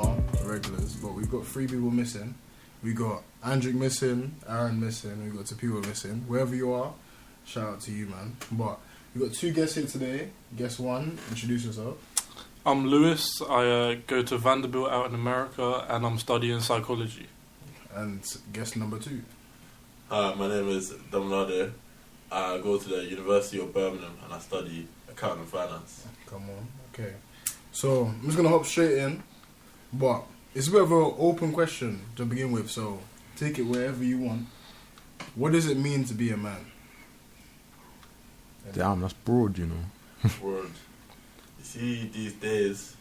are regulars, but we've got 3 people missing. We got Andrew missing, Aaron missing, we got 2 people missing. Wherever you are, shout out to you, man. But we got 2 guests here today. Guest 1, introduce yourself. I'm Lewis. I go to Vanderbilt out in America, and I'm studying psychology. And guest number 2. Hi, my name is Damlade. I go to the University of Birmingham and I study accounting and finance. Come on, okay. So I'm just gonna hop straight in, but it's a bit of an open question to begin with. So take it wherever you want. What does it mean to be a man? Damn, that's broad, you know. Word. You see, these days,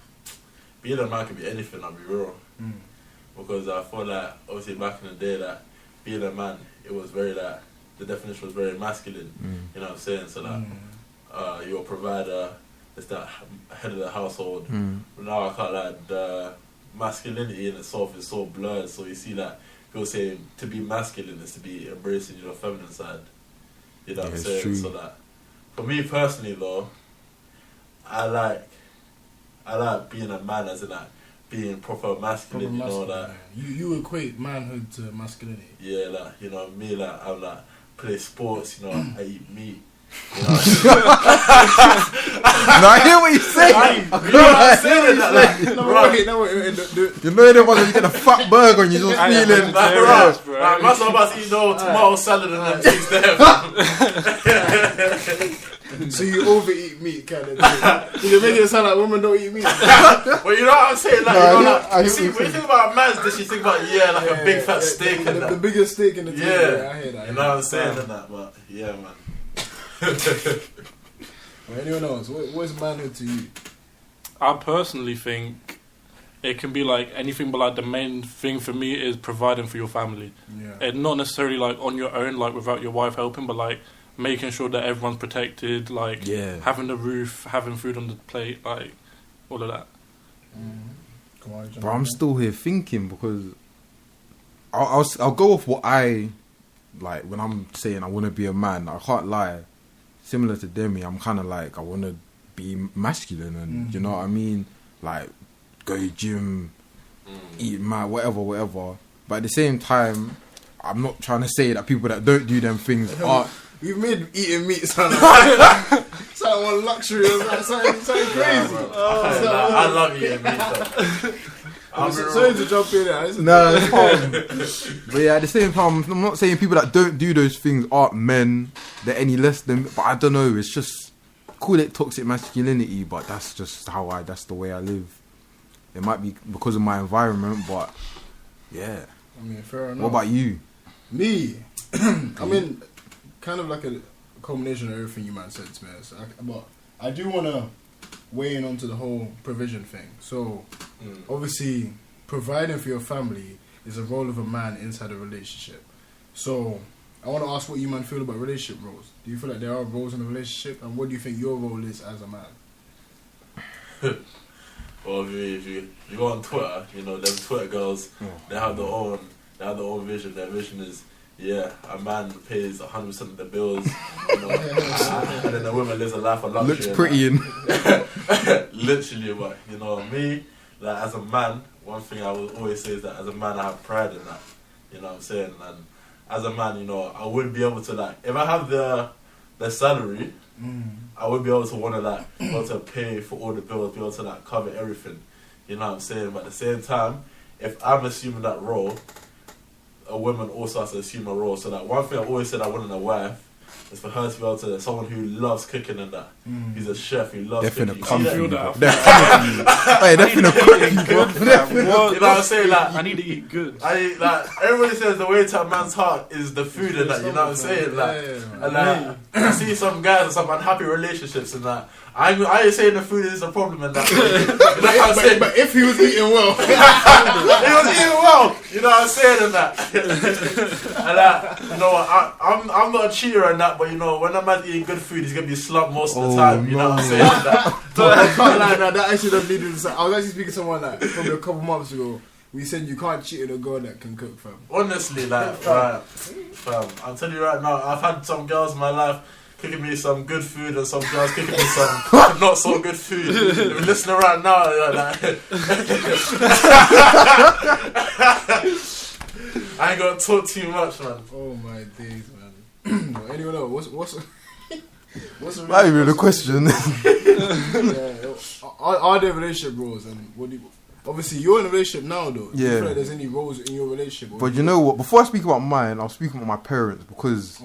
being a man can be anything, I'll be real. Because I feel like, obviously back in the day, that being a man, it was very like, the definition was very masculine. You know what I'm saying? So like, you're a provider, it's that head of the household. But now I can't like, the masculinity in itself is so blurred. So you see that people saying to be masculine is to be embracing your feminine side. You know what I'm saying? True. So that, for me personally though, I like being a man as in like being proper masculine, you know, like you equate manhood to masculinity. yeah, like, you know, me, like I'm like play sports, you know, I eat meat, you know. No, I hear what you're saying. You know what I'm saying? Like, You know the one that you get a fat burger and you're just feeling bro. Like, man's not about to eat no tomato salad and that things there. So you overeat meat, kind of thing. You're making it sound like women don't eat meat. Well, you know what I'm saying? Like, No, you know, I like, you see, when you think about a man's dish, you think about like a big fat steak and the that. biggest steak in the table. Yeah, I hear that. you know what I'm saying and that, but yeah, man. Well, anyone else? What's manhood to you? I personally think it can be like anything, but like the main thing for me is providing for your family. Yeah. And not necessarily like on your own, like without your wife helping, but like making sure that everyone's protected, like having the roof, having food on the plate, like all of that. Come on, But I'm still here thinking because I'll go off what I like when I'm saying I want to be a man. I can't lie. Similar to Demi, I'm kind of like I want to be masculine and you know what I mean, like go to gym, eat mad, whatever. But at the same time, I'm not trying to say that people that don't do them things are. You've made eating meat sound like one luxury. Something crazy. I love eating meat. I'm sorry to jump in there. No, it's fine. But yeah, at the same time, I'm not saying people that don't do those things aren't men. They're any less than. But I don't know. It's just call it toxic masculinity, but that's just that's the way I live. It might be because of my environment, but yeah. I mean, fair enough. What about you? Me? I mean, kind of like a combination of everything you man said to me. But I do want to weigh in onto the whole provision thing. So, obviously, providing for your family is a role of a man inside a relationship. So, I want to ask what you man feel about relationship roles. Do you feel like there are roles in a relationship? And what do you think your role is as a man? Well, if you go on Twitter, you know, them Twitter girls, they have their own vision. Their vision is, a man pays 100% of the bills, you know, and then the woman lives a life of luxury. Looks pretty in. Literally, but you know, me, like as a man, one thing I will always say is that as a man, I have pride in that. You know what I'm saying? And as a man, you know, I would be able to like, if I have the salary, I would be able to want to like, be able to pay for all the bills, be able to like cover everything. You know what I'm saying? But at the same time, if I'm assuming that role, a woman also has to assume a role. So that one thing I always said I wanted a wife is for her to be able to, someone who loves cooking and that. He's a chef who loves cooking. They're finna cook you. You know what I'm saying? Like, I need to eat good. Everybody says the way to a man's heart is the food and that. You know what I'm saying? Like, and like, I see some guys in some unhappy relationships and that. I ain't saying the food is a problem and that. You know what I'm saying? But if he was eating well, he was eating well. You know what I'm saying and that. And you know, I'm not a cheater and that, but you know, when a man's eating good food, he's gonna be slumped most of the time. You know what I'm saying? I can't lie, that actually doesn't need to. I was actually speaking to someone like probably a couple months ago. We said you can't cheat on a girl that can cook, fam. Honestly, like, fam, I'm telling you right now, I've had some girls in my life cooking me some good food and some girls cooking me some not so good food. If you're listening right now, I ain't gonna talk too much, man. Oh my days, man. Anyone else? What's not even a question. Are there relationship roles, and what do you? Obviously, you're in a relationship now, though. Do you feel like there's any roles in your relationship? But you know what? Before I speak about mine, I'll speak about my parents because,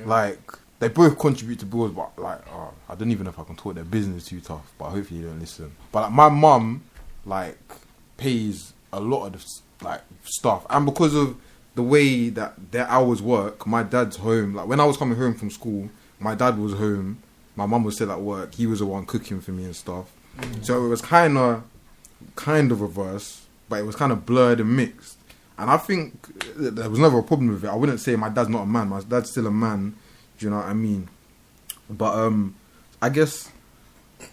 like, they both contribute to bills. But like, I don't even know if I can talk their business too tough. But hopefully, you don't listen. But like, my mum, like, pays a lot of the like stuff, and because of the way that their hours work, my dad's home. Like, when I was coming home from school, my dad was home. My mum was still at work. He was the one cooking for me and stuff. So it was kind of reverse, but it was kind of blurred and mixed. And I think there was never a problem with it. I wouldn't say my dad's not a man. My dad's still a man. Do you know what I mean? But I guess,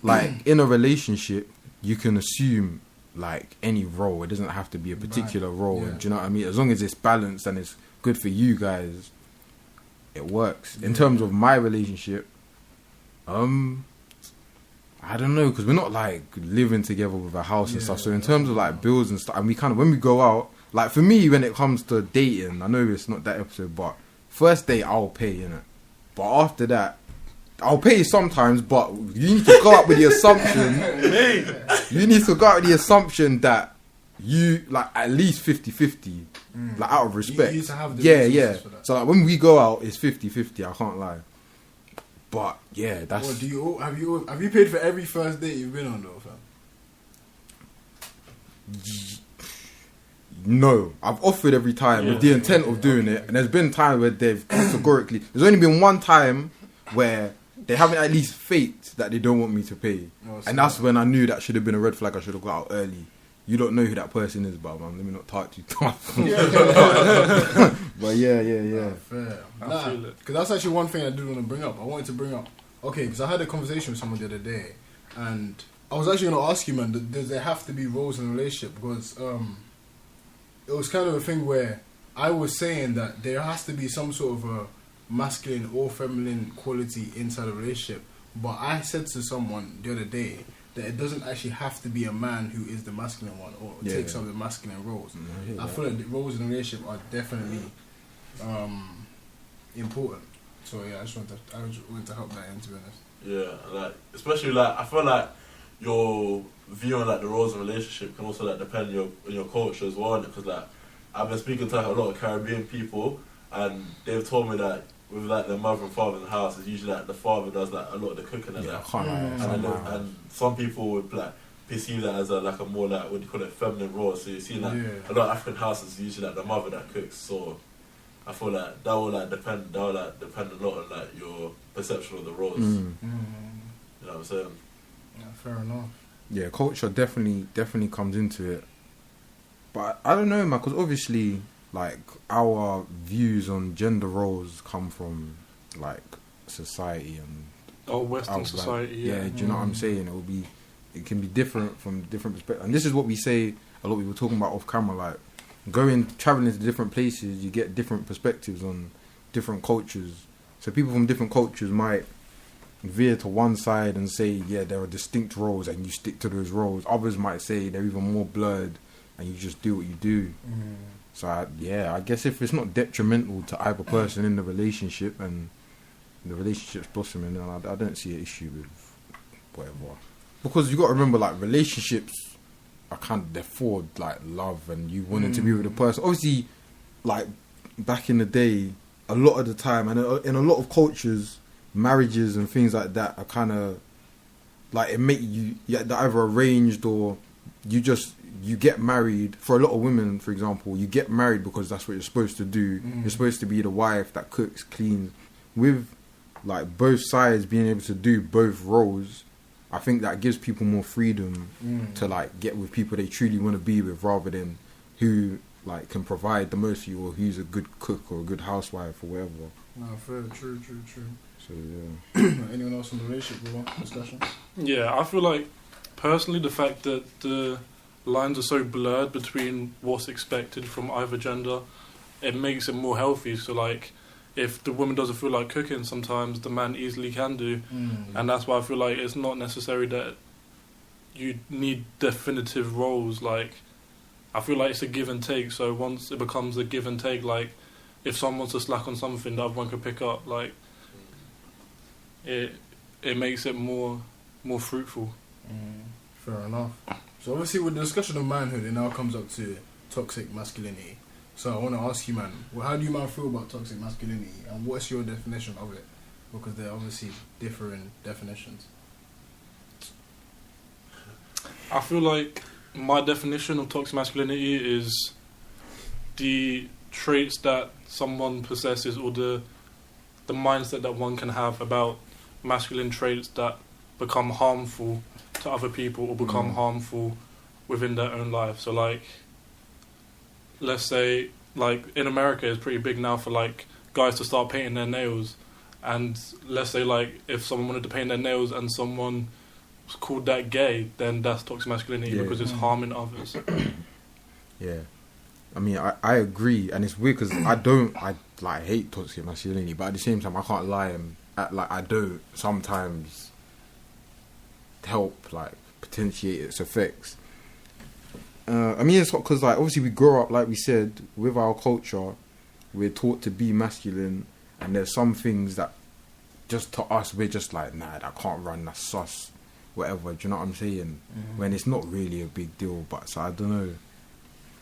like, in a relationship, you can assume, like, any role. It doesn't have to be a particular role. Yeah. Do you know what I mean? As long as it's balanced and it's good for you guys, it works. In terms of my relationship, I don't know, because we're not like living together with a house and stuff. So in terms of like bills and stuff, and we kind of, when we go out, like for me, when it comes to dating, I know it's not that episode, but first date I'll pay, innit? But after that, I'll pay sometimes, but you need to go out with the assumption. You need to go out with the assumption that you like at least 50-50, like out of respect. You need to have the for that. So like when we go out, it's 50-50. I can't lie. But yeah, that's. What, have you paid for every first date you've been on though, fam? No, I've offered every time with the intent of doing it, and there's been times where they've categorically. There's only been one time where they haven't at least faked that they don't want me to pay, and that's when I knew that should have been a red flag. I should have got out early. You don't know who that person is, but man, let me not talk too tough. But yeah. Fair. Nah, because that's actually one thing I did want to bring up. I wanted to bring up, because I had a conversation with someone the other day, and I was actually going to ask you, man, does there have to be roles in a relationship? Because it was kind of a thing where I was saying that there has to be some sort of a masculine or feminine quality inside a relationship. But I said to someone the other day that it doesn't actually have to be a man who is the masculine one or takes up the masculine roles. I feel like the roles in a relationship are definitely important. So yeah, I just wanted to help that in, to be honest. Yeah, like especially like I feel like your view on like the roles in a relationship can also like depend on your culture as well. Because like I've been speaking to like, a lot of Caribbean people, and they've told me that with like their mother and father in the house, it's usually like the father does like a lot of the cooking and that. And some people would like perceive that as a more like, what do you call it, feminine role. So you see like a lot of African houses usually like the mother that cooks. So I feel like that will depend a lot on like your perception of the roles. You know what I'm saying? Yeah, fair enough. Yeah, culture definitely comes into it. But I don't know, man, because obviously, like, our views on gender roles come from, like, society and... Western society, yeah. Do you know what I'm saying? It can be different from different perspectives. And this is what we say, a lot of people talking about off camera, like, traveling to different places, you get different perspectives on different cultures. So people from different cultures might veer to one side and say, yeah, there are distinct roles and you stick to those roles. Others might say they're even more blurred and you just do what you do. So I guess if it's not detrimental to either person in the relationship and the relationship's blossoming, then I don't see an issue with whatever. Because you got to remember, like, relationships are they're for like love and you wanting to be with the person. Obviously, like back in the day, a lot of the time, and in a lot of cultures, marriages and things like that are kind of like they're either arranged or you get married. For a lot of women, for example, you get married because that's what you're supposed to do. You're supposed to be the wife that cooks, cleans. With like both sides being able to do both roles, I think that gives people more freedom to like get with people they truly want to be with, rather than who like can provide the most for you or who's a good cook or a good housewife or whatever. No, fair, true. So yeah. Anyone else in the relationship discussion? Yeah, I feel like personally the fact that the lines are so blurred between what's expected from either gender, it makes it more healthy. So like, if the woman doesn't feel like cooking, sometimes the man easily can do. And that's why I feel like it's not necessary that you need definitive roles. Like, I feel like it's a give and take. So once it becomes a give and take, like, if someone wants to slack on something, the other one can pick up. Like, it makes it more fruitful. Fair enough. So obviously with the discussion of manhood, it now comes up to toxic masculinity. So I want to ask you, man, how do you man feel about toxic masculinity, and what's your definition of it? Because they're obviously different definitions. I feel like my definition of toxic masculinity is the traits that someone possesses, or the mindset that one can have about masculine traits that become harmful to other people or become harmful within their own life. So, like, let's say, like, in America it's pretty big now for, like, guys to start painting their nails. And let's say, like, if someone wanted to paint their nails and someone called that gay, then that's toxic masculinity because it's harming others. Yeah. I mean, I agree, and it's weird because I hate toxic masculinity, but at the same time, I can't lie and I do sometimes help, like, potentiate its effects. I mean, it's because, like, obviously we grow up, like we said, with our culture, we're taught to be masculine, and there's some things that just to us, we're just like, nah, that can't run, that's sus, whatever, do you know what I'm saying? When it's not really a big deal, but so I don't know.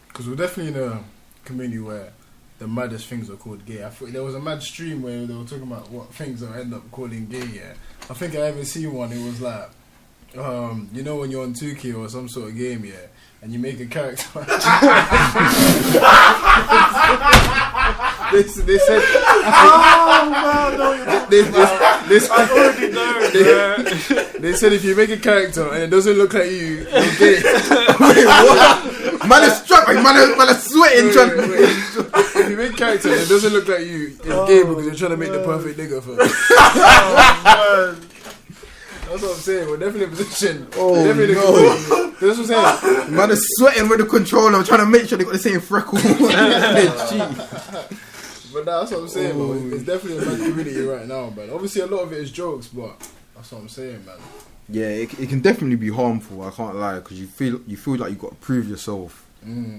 Because we're definitely in a community where the maddest things are called gay. I thought there was a mad stream where they were talking about what things they'll end up calling gay, yeah. I think I ever seen one, it was like, you know when you're on 2K or some sort of game, yeah, and you make a character. they said, I already know. They said if you make a character and it doesn't look like you, you're gay. Wait, what? Man is struggling, man is sweating. If you make a character and it doesn't look like you, it's gay because you're trying to make the perfect nigga for. That's what I'm saying. We're definitely in a position. Definitely no. That's what I'm saying. Man is sweating with the controller, trying to make sure they got the same freckle. But that's what I'm saying, man. It's definitely a mad community right now, man. Obviously, a lot of it is jokes, but that's what I'm saying, man. Yeah, it can definitely be harmful. I can't lie, because you feel like you got to prove yourself,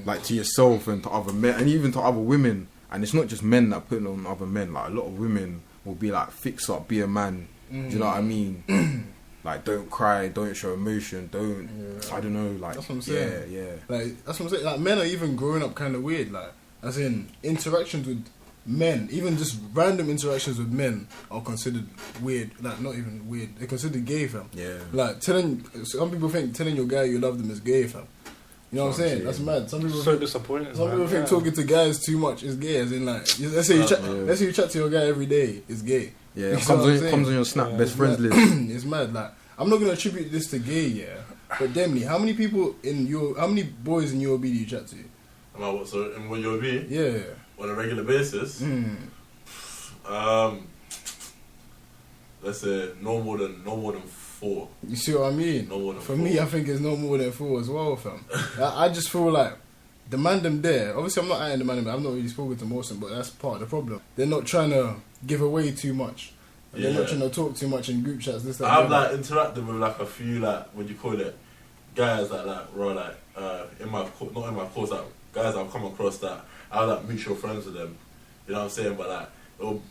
like to yourself and to other men, and even to other women. And it's not just men that put it on other men. Like, a lot of women will be like, "Fix up, be a man." Do you know what I mean? Like, don't cry, don't show emotion, don't. Yeah. I don't know. Like, that's what I'm saying. Yeah. Like, that's what I'm saying. Like, men are even growing up kind of weird. Like, as in interactions with men, even just random interactions with men are considered weird. Like, not even weird. They're considered gay, fam. Yeah. Like, some people think telling your guy you love them is gay, fam. You know what I'm saying? That's mad. Some people disappointing. Some people think talking to guys too much is gay. As in, like, let's say you chat to your guy every day, it's gay. Yeah, it comes on your Snap best friends list. It's mad. Like, I'm not gonna attribute this to gay, yeah. But Demi, how many boys in UOB do you chat to? So in UOB? Yeah. On a regular basis? Let's say no more than 4. You see what I mean? No more than 4. For me, I think it's no more than 4 as well, fam. I just feel like the man them there. Obviously, I'm not eyeing the man them. I've not really spoken to most of them, but that's part of the problem. They're not trying to give away too much. They're not trying to talk too much in group chats. This, that, I've like interacted with like a few like what do you call it, guys that like were like in my not in my course, like guys I've come across that I was like mutual friends with them. You know what I'm saying? But like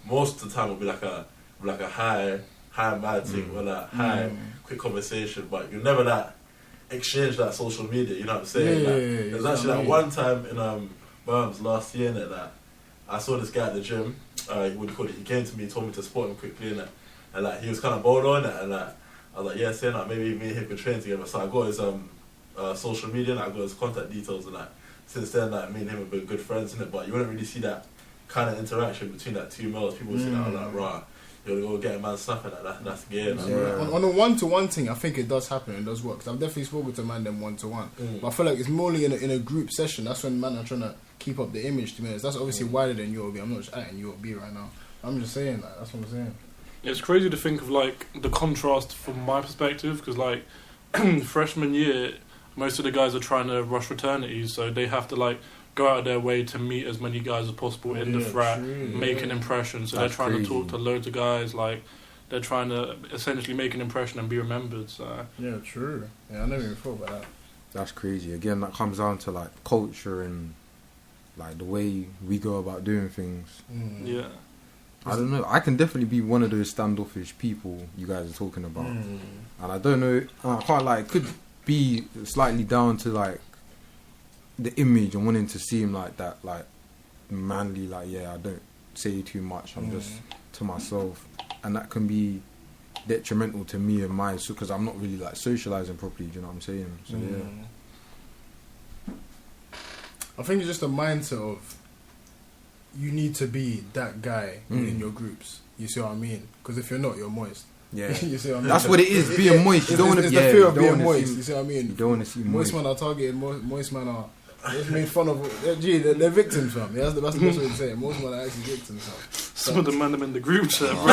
most of the time it'll be like a high mad thing or like high quick conversation, but you never like exchange that social media. You know what I'm saying? There's actually like one time in Birmingham last year that like I saw this guy at the gym. What do you call it? He came to me, told me to spot him quickly, and like he was kind of bold on it, and like I was like, yeah, saying like maybe me and him could train together. So I got his social media, and I got his contact details, and like since then, like me and him have been good friends, innit? But you wouldn't really see that kind of interaction between like two males. People would say that, like, rah, you're gonna go get a man snapping like that's gay. On a one-to-one thing, I think it does happen. It does work. Cause I've definitely spoken to man them one-to-one, but I feel like it's more in a group session. That's when man are trying to keep up the image to me. That's obviously wider than UOB. I'm not just at UOB right now. I'm just saying that. That's what I'm saying. It's crazy to think of like the contrast from my perspective, because like freshman year, most of the guys are trying to rush fraternities, so they have to like go out of their way to meet as many guys as possible in the frat, make an impression. So That's they're trying crazy. to talk to loads of guys, like they're trying to essentially make an impression and be remembered. So Yeah, true. Yeah, I never even thought about that. That's crazy. Again, that comes down to like culture and like the way we go about doing things. yeah, I don't know. I can definitely be one of those standoffish people you guys are talking about, and I don't know. I can't like. It could be slightly down to like the image and wanting to seem like that, like manly. Like, yeah, I don't say too much. I'm just to myself, and that can be detrimental to me and my, because I'm not really like socializing properly. Do you know what I'm saying? So yeah. I think it's just a mindset of you need to be that guy in your groups. You see what I mean? Because if you're not, you're moist. Yeah, You see what I mean? that's what it is. Being moist. You don't want to. It's Yeah, the fear you of don't being wanna moist. seem- You see what I mean? You don't want to see Moist men are targeted. Moist men are. It's made fun of. Gee, they're victims, fam. Yeah, that's the best way to say it. Most men are actually victims, fam. some of the men in the group chat, bro.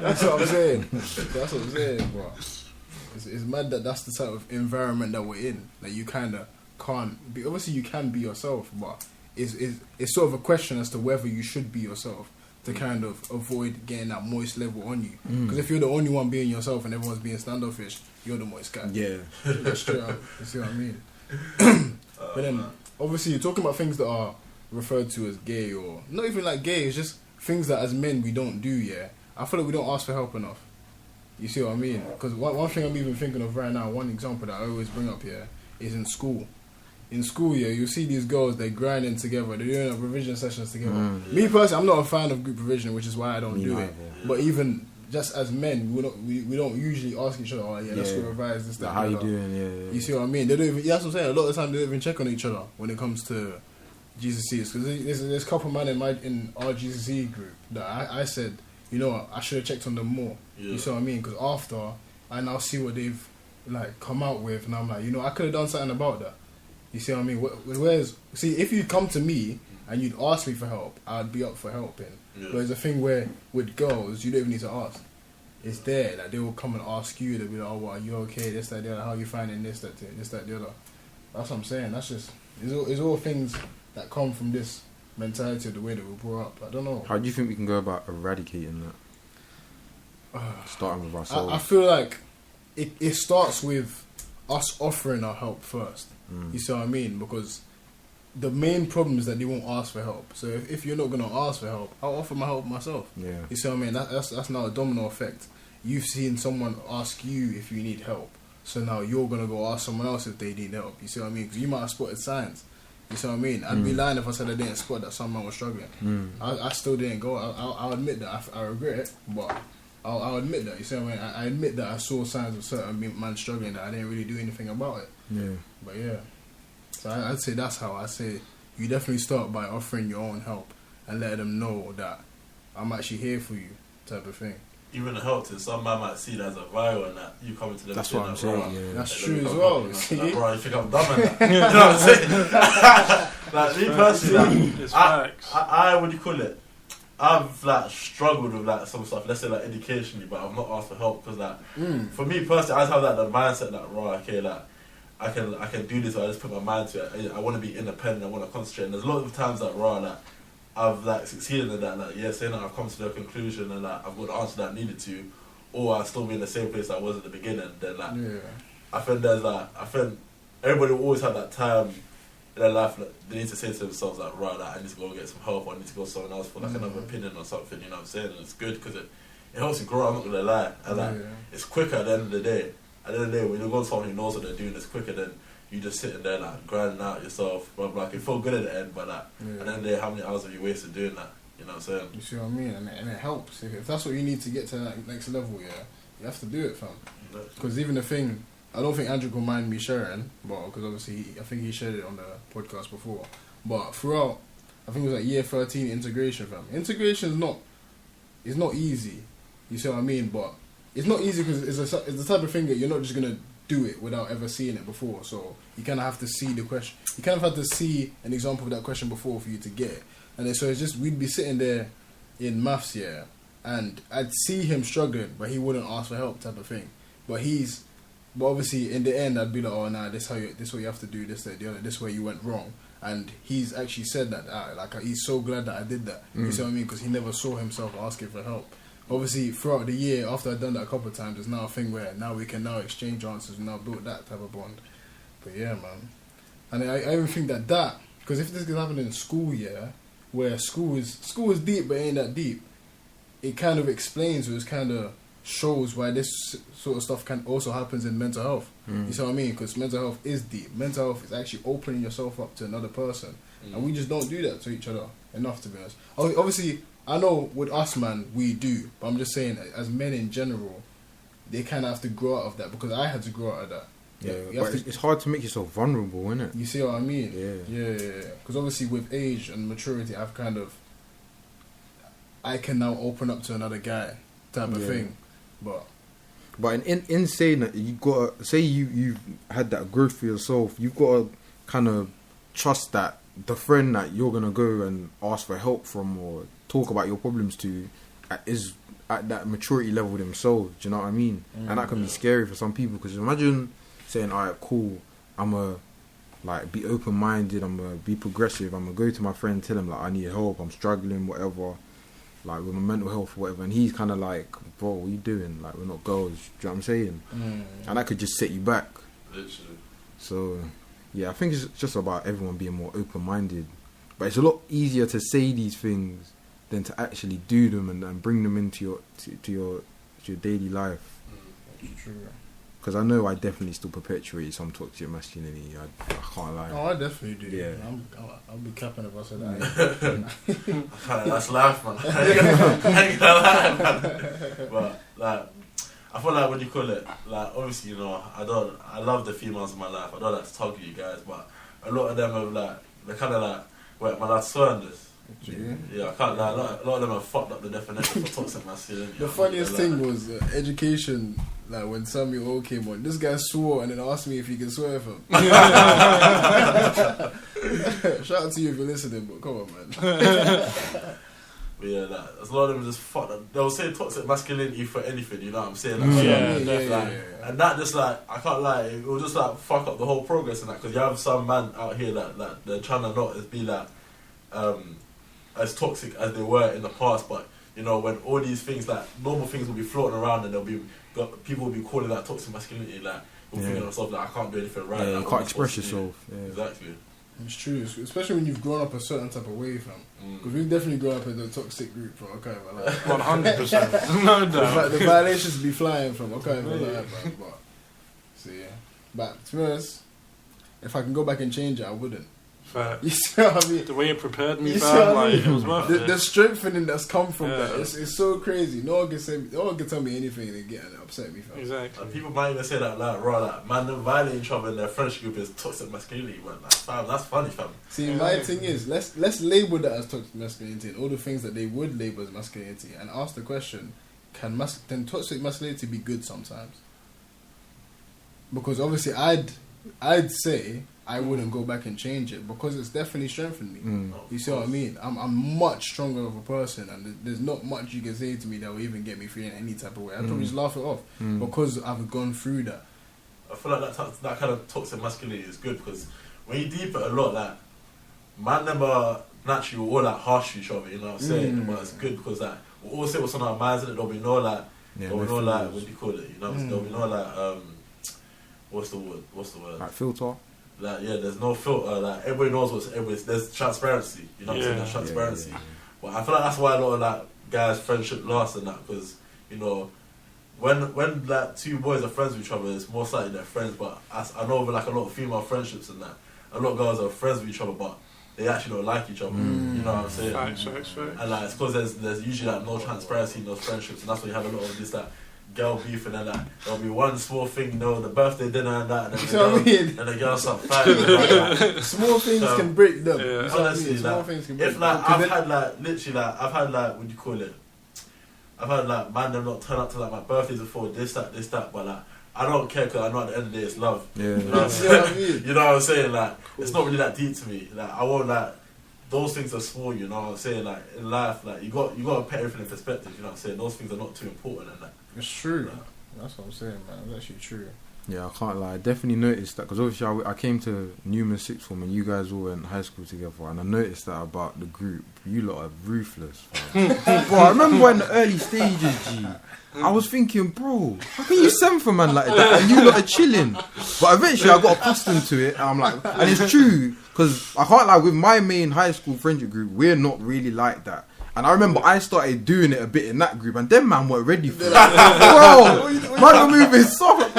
That's what I'm saying. That's what I'm saying, bro. It's mad that that's the type of environment that we're in. That you kind of can't be. Obviously, you can be yourself, but it's sort of a question as to whether you should be yourself to kind of avoid getting that moist level on you. Because if you're the only one being yourself and everyone's being standoffish, you're the moist guy. Yeah. That's straight up. You see what I mean? But then, obviously, you're talking about things that are referred to as gay, or not even like gay. It's just things that as men we don't do. Yeah, I feel like we don't ask for help enough. You see what I mean? Because one thing I'm even thinking of right now, one example that I always bring up here is in school. In school, yeah, you see these girls, they're grinding together, they're doing revision sessions together. Me personally, I'm not a fan of group revision, which is why I don't do it. But even just as men, we don't usually ask each other, oh yeah, let's go revise this, that, How you that. doing? Yeah. You see what I mean? They don't even. Yeah, that's what I'm saying. A lot of the time, they don't even check on each other when it comes to GCSEs. Because there's a couple man in our GCSE group that I said, you know what, I should have checked on them more. Yeah. You see what I mean? Because after I now see what they've like come out with, and I'm like, you know, I could have done something about that. You see what I mean? Whereas, see, if you come to me and you'd ask me for help, I'd be up for helping. Yeah. But there's a thing where with girls, you don't even need to ask. It's there, like they will come and ask you. They'll be like, "Oh, well, are you okay? This, that, the other. How are you finding this, that, the other?" That's what I'm saying. That's just it's all things that come from this mentality of the way that we're brought up. I don't know. How do you think we can go about eradicating that? Starting with ourselves. I feel like it starts with us offering our help first. You see what I mean? Because the main problem is that they won't ask for help. So if you're not gonna ask for help, I'll offer my help myself. Yeah. You see what I mean? That's now a domino effect. You've seen someone ask you if you need help, so now you're gonna go ask someone else if they need help. You see what I mean? Because you might have spotted signs. You see what I mean? I'd be lying if I said I didn't spot that someone was struggling. I still didn't go. I'll admit that I regret it, but I'll admit that. You see what I mean? I admit that I saw signs of certain man struggling that I didn't really do anything about it. Yeah. But yeah, so I'd say that's how I say you definitely start by offering your own help and letting them know that I'm actually here for you, type of thing. Even the help to some man might see that as a viral and that you coming to them. That's saying what I'm that, saying, bro, yeah. That's and true then as you well. come up, See? like, bro, you think I'm dumb and that? You know what I'm saying? Like me personally, It's like, facts. I what do you call it? I've like struggled with like some stuff, let's say like educationally, but I've not asked for help because like for me personally, I just have like the mindset that okay, like I can do this. I just put my mind to it. I want to be independent. I want to concentrate. And there's a lot of times that like I've like succeeded in that. Like saying that I've come to the conclusion and like I've got the answer that I needed to, or I'll still be in the same place I was at the beginning. Then like I think everybody will always have that time in their life that they need to say to themselves like, right, like, I need to go get some help, or I need to go to someone else for like another opinion or something, you know what I'm saying? And it's good because it helps you grow, I'm not going to lie. And like, it's quicker at the end of the day. At the end of the day, when you go to someone who knows what they're doing, it's quicker than you just sitting there like grinding out yourself. But like, you feel good at the end, but like, at the end of the day, how many hours have you wasted doing that? You know what I'm saying? You see what I mean? And it helps. If that's what you need to get to that next level, yeah, you have to do it, fam. Because even the thing, I don't think Andrew can mind me sharing, but because obviously I think he shared it on the podcast before. But throughout, I think it was like year 13 integration, fam. Integration is not easy. You see what I mean? But it's not easy because it's the type of thing that you're not just gonna do it without ever seeing it before. So you kind of have to see the question. You kind of have to see an example of that question before for you to get it. And then, so it's just we'd be sitting there in maths, yeah, and I'd see him struggling, but he wouldn't ask for help, type of thing. But he's But obviously, in the end, I'd be like, oh, nah, this what you have to do, this, that, the other, this way you went wrong. And he's actually said that, like, he's so glad that I did that. You see what I mean? Because he never saw himself asking for help. Obviously, throughout the year, after I'd done that a couple of times, there's now a thing where now we can now exchange answers and now build that type of bond. But yeah, man. And I even think that, because if this could happen in school, yeah, where school is deep but ain't that deep, it kind of explains, or it kind of shows why this sort of stuff can also happens in mental health. You see what I mean? Because mental health is deep. Mental health is actually opening yourself up to another person, and we just don't do that to each other enough, to be honest. Obviously, I know with us, man, we do, but I'm just saying, as men in general, they kind of have to grow out of that, because I had to grow out of that. Yeah, but it's hard to make yourself vulnerable, isn't it? You see what I mean? Yeah. Because obviously with age and maturity, I can now open up to another guy type of thing. But in saying that, you got to say you've had that growth for yourself. You've got to kind of trust that the friend that you're gonna go and ask for help from or talk about your problems to is at that maturity level themselves. Do you know what I mean? And that can be scary for some people, because imagine saying, all right, cool, I'm gonna like be open minded, I'm gonna be progressive, I'm gonna go to my friend, tell him like I need help, I'm struggling, whatever, like with my mental health or whatever, and he's kind of like, bro, what are you doing? Like, we're not girls. Do you know what I'm saying? And that could just set you back. Literally. So yeah, I think it's just about everyone being more open minded, but it's a lot easier to say these things than to actually do them and bring them into your daily life. That's true. Because I know I definitely still perpetuate some toxic masculinity. I can't lie. Oh, I definitely do. Yeah. I'll be capping if I said that. That's life, man. I ain't gonna lie, man. But like, I feel like, what do you call it? Like, obviously, you know, I love the females in my life. I don't like to talk to you guys, but a lot of them have like, they're kind of like, wait, man, I swear on this. Yeah, I can't lie. A lot of them have fucked up the definition for toxic masculinity. The funniest thing was education. Like when Samuel O came on, this guy swore and then asked me if he could swear for him. Shout out to you if you're listening, but come on, man. But yeah, like, a lot of them just fucked up. They'll say toxic masculinity for anything, you know what I'm saying? Yeah. And that just like, I can't lie, it will just like fuck up the whole progress and that, because you have some man out here that they're trying to not be like as toxic as they were in the past, but you know, when all these things, like normal things will be floating around and people will be calling that toxic masculinity, like you'll thinking to themselves like, I can't do anything right. Yeah, like, you can't express yourself. Yeah. Exactly. It's true, especially when you've grown up a certain type of way, fam. Because we've definitely grown up in the toxic group, fam. Okay, but like 100%, no doubt. The violations be flying from. Okay, but like that, man. But so yeah, but to be honest, if I can go back and change it, I wouldn't. Fair. You see what I mean? The way it prepared me, You see fam, what I like, mean? it was worth it. The strengthening that's come from Yeah. that, it's so crazy. No one can tell me anything and get upset me, fam. Exactly. People might even say that like, raw, like, man, them violating each other in their friendship group is toxic masculinity. But like, fam, that's funny, fam. See, my thing is, let's label that as toxic masculinity and all the things that they would label as masculinity, and ask the question: can toxic masculinity be good sometimes? Because obviously, I'd say I wouldn't go back and change it, because it's definitely strengthened me. You see what I mean? I'm much stronger of a person, and there's not much you can say to me that will even get me feeling any type of way. I'd probably just laugh it off because I've gone through that. I feel like that kind of toxic masculinity is good, because when you deep it a lot, like, man never naturally will all like harsh to each other, you know what I'm saying? But it's good because like, we'll all say what's on our minds, and there'll be no like, there'll be no like, what do you call it? You know, there'll be no like, what's the word? Like filter. Like, yeah, there's no filter. Like, everybody knows there's transparency. You know what I'm saying? There's transparency. Yeah. But I feel like that's why a lot of like guys' friendship lasts and that, because you know, when like two boys are friends with each other, it's most likely they're friends. But I know over like a lot of female friendships and that, a lot of girls are friends with each other, but they actually don't like each other. You know what I'm saying? Facts. And like, it's because there's usually like no transparency in those friendships, and that's why you have a lot of this like girl beef, and then like, there'll be one small thing, you know, the birthday dinner and that, and then the girls start fighting. Like, Small things can break them. Yeah. You know what I mean? honestly, Small like, things can break if like them. I've had like literally like what do you call it? I've had like man them not turn up to like my birthdays before this that, but like I don't care, because I know at the end of the day it's love. Yeah. You know what I'm saying? You know what I'm saying? Like, it's not really that deep to me. Like, I won't like, those things are small, you know what I'm saying? Like, in life, like, you got to put everything in perspective, you know what I'm saying? Those things are not too important and that. It's true. That's what I'm saying, man. It's actually true. Yeah, I can't lie. I definitely noticed that because obviously I came to Newman sixth form and you guys all went high school together, and I noticed that about the group. You lot are ruthless. Bro, I remember in the early stages, G, I was thinking, bro, how can you send for man like that and you lot are chilling? But eventually I got accustomed to it, and I'm like, and it's true because I can't lie. With my main high school friendship group, we're not really like that. And I remember I started doing it a bit in that group, and them man weren't ready for it. Bro, man are moving soft.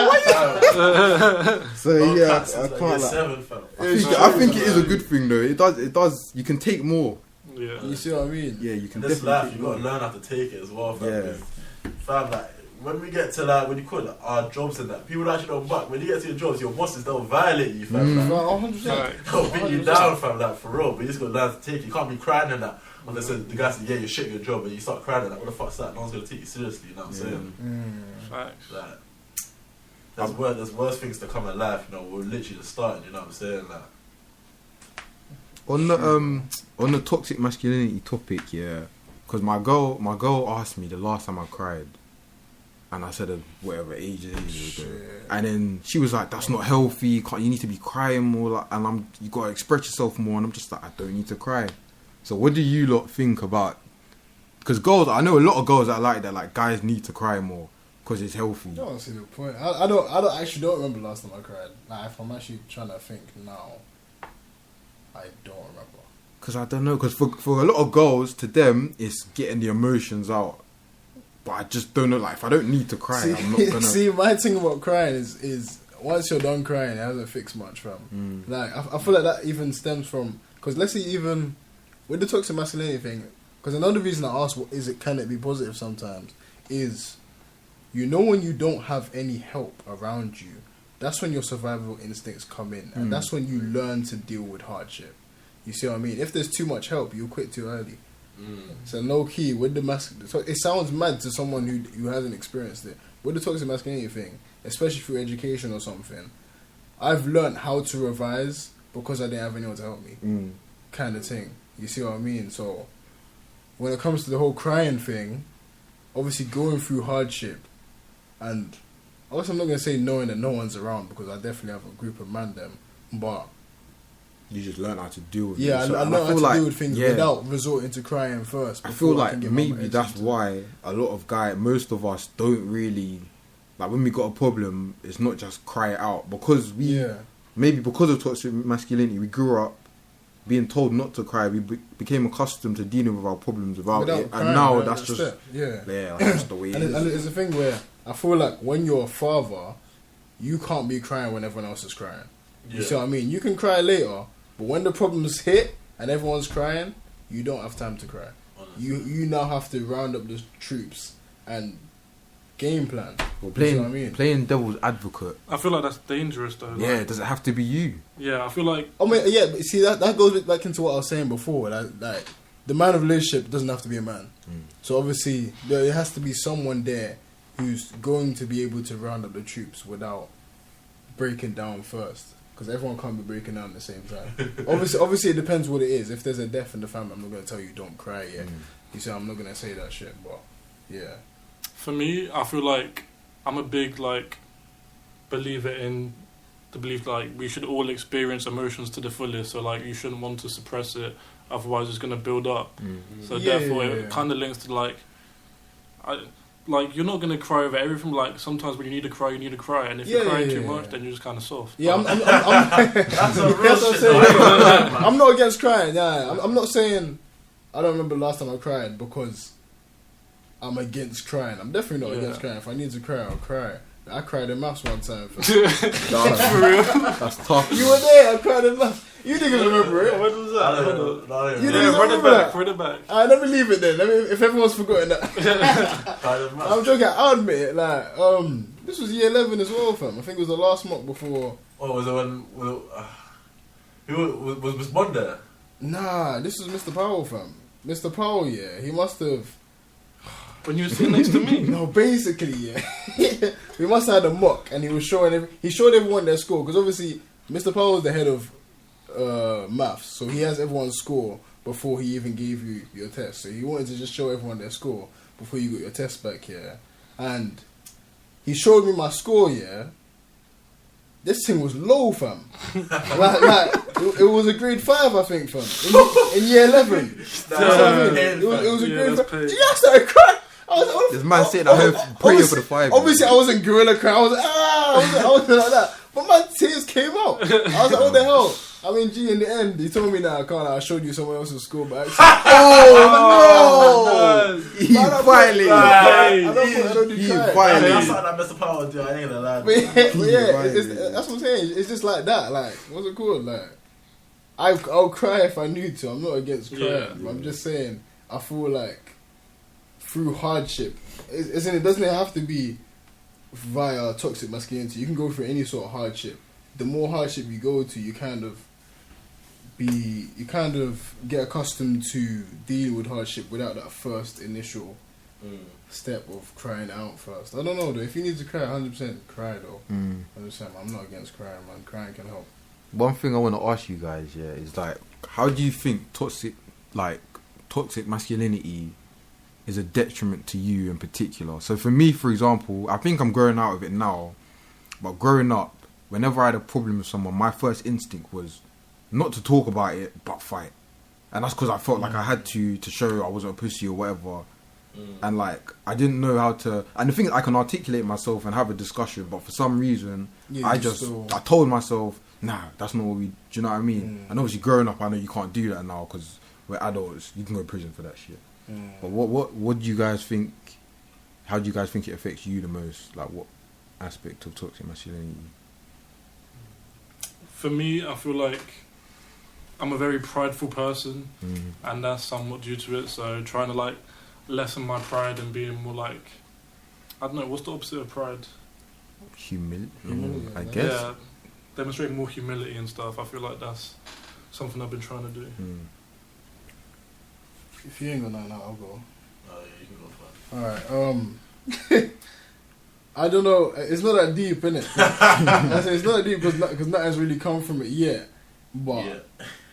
So yeah, I can't lie. I think it is a good thing though. It does. You can take more. Yeah. You see what I mean? Yeah, you can. In this definitely life, you gotta learn how to take it as well, fam. Yeah. Fam, like when we get to like what you call it, our jobs and that, people actually don't buck. When you get to your jobs, your bosses don't violate you, fam. Like, 100%. they'll beat you down, fam. Like for real, but you just gotta learn to take it. You can't be crying and that. Unless the guy says, yeah, you shit your job, and you start crying and that. What the fuck's that? No one's gonna take you seriously. You know what I'm saying? Facts. Like, there's worse things to come in life. You know, we're literally just starting. You know what I'm saying? Like. On the toxic masculinity topic, yeah, because my girl asked me the last time I cried, and I said whatever ages ago, and then she was like, "That's not healthy. You need to be crying more, like, and you gotta express yourself more." And I'm just like, I don't need to cry. So what do you lot think about? Because girls, I know a lot of girls that like that, like guys need to cry more because it's healthy. I don't see the point. I don't remember last time I cried. Like, if I'm actually trying to think now, I don't remember. Because I don't know. Because for a lot of girls, to them, it's getting the emotions out. But I just don't know. Like, if I don't need to cry, I'm not gonna. See, my thing about crying is once you're done crying, it hasn't fixed much, fam. Like, I feel like that even stems from, because let's say even with the toxic masculinity thing, because another reason I ask, can it be positive sometimes, is, you know, when you don't have any help around you, that's when your survival instincts come in, and that's when you learn to deal with hardship. You see what I mean? If there's too much help, you'll quit too early. So low key with the so it sounds mad to someone who hasn't experienced it. With the toxic masculinity thing, especially through education or something, I've learned how to revise because I didn't have anyone to help me, kind of thing. You see what I mean? So when it comes to the whole crying thing, obviously going through hardship, and obviously I'm not gonna say knowing that no one's around, because I definitely have a group of man them, but you just learn how to deal with it. Yeah, So, I know how to deal with things yeah, without resorting to crying first. I feel like can get maybe that's why a lot of most of us don't really, like when we got a problem, it's not just cry it out, because maybe because of toxic masculinity, we grew up being told not to cry. We became accustomed to dealing with our problems without it, crying, and now right? that's just that's just the way it is. And it's a thing where I feel like when you're a father, you can't be crying when everyone else is crying. You see what I mean? You can cry later, but when the problems hit and everyone's crying, you don't have time to cry. You now have to round up the troops and game plan. Well, playing devil's advocate. I feel like that's dangerous though. Yeah, like, does it have to be you? Yeah, I feel like. I mean, yeah, but see that goes back into what I was saying before. Like the man of relationship doesn't have to be a man. So obviously there has to be someone there who's going to be able to round up the troops without breaking down first. Because everyone can't be breaking down at the same time. obviously, it depends what it is. If there's a death in the family, I'm not going to tell you don't cry yet. You see, I'm not going to say that shit, but yeah. For me, I feel like I'm a big believer in the belief we should all experience emotions to the fullest. So you shouldn't want to suppress it, otherwise it's going to build up. So therefore, it kind of links to you're not gonna cry over everything. Sometimes when you need to cry, and if you're crying too much, then you're just kind of soft. Yeah, that's a real shit. I'm not against crying. Yeah, I'm not saying I don't remember the last time I cried because I'm against crying. I'm definitely not against crying. If I need to cry, I'll cry. I cried in maths one time. For real? That's tough. You were there. I cried in maths. You niggas remember it? When was that? I don't know. You didn't remember that? Run it back. Let me leave it then. If everyone's forgotten that. I'm joking. I'll admit it. This was year 11 as well, fam. I think it was the last mock before. Oh, was it when? Who was Miss Bond there? Nah, this was Mr. Powell, fam. Mr. Powell, yeah. He must have. When you were sitting next to me? No, basically, yeah. We must have had a mock, and he showed everyone their score, because obviously Mr. Powell is the head of maths, so he has everyone's score before he even gave you your test. So he wanted to just show everyone their score before you got your test back, yeah. And he showed me my score, yeah, this thing was low, fam. It was a grade 5, I think, fam. In year 11. It was a grade 5. Yeah, I started crying. This man sitting at home praying for the 5. Obviously, I wasn't gorilla crying. I was like that. But my tears came out. I was like, what the hell? I mean, G, in the end, he told me that I showed you someone else's school, but oh, no! He violated. I don't do crime. That's like that Mr. Power do. I ain't gonna lie. But that's what I'm saying. It's just like that. Like, what's it called? Like, I'll cry if I need to. I'm not against crying. But I'm just saying, I feel like through hardship, it doesn't have to be via toxic masculinity. You can go through any sort of hardship. The more hardship you go to, you kind of get accustomed to dealing with hardship without that first initial step of crying out first. I don't know though. If you need to cry, 100% cry though. 100%. I'm not against crying, man. Crying can help. One thing I want to ask you guys, is like, how do you think toxic masculinity is a detriment to you in particular? So for me, for example, I think I'm growing out of it now, but growing up, whenever I had a problem with someone, my first instinct was not to talk about it, but fight. And that's because I felt like I had to show I wasn't a pussy or whatever. And like, I didn't know how to... And the thing is, I can articulate myself and have a discussion, but for some reason, I told myself, nah, that's not what we... Do you know what I mean? And obviously, growing up, I know you can't do that now because we're adults. You can go to prison for that shit. But what do you guys think... How do you guys think it affects you the most? Like, what aspect of toxic masculinity? For me, I feel like I'm a very prideful person, and that's somewhat due to it. So trying to like lessen my pride and being more like, I don't know, what's the opposite of pride? Humility, I guess. Yeah, demonstrate more humility and stuff. I feel like that's something I've been trying to do. If you ain't got nothing, I'll go. Oh yeah, you can go first. Alright, I don't know. It's not that deep, innit? I say it's not that deep because nothing's really come from it yet. But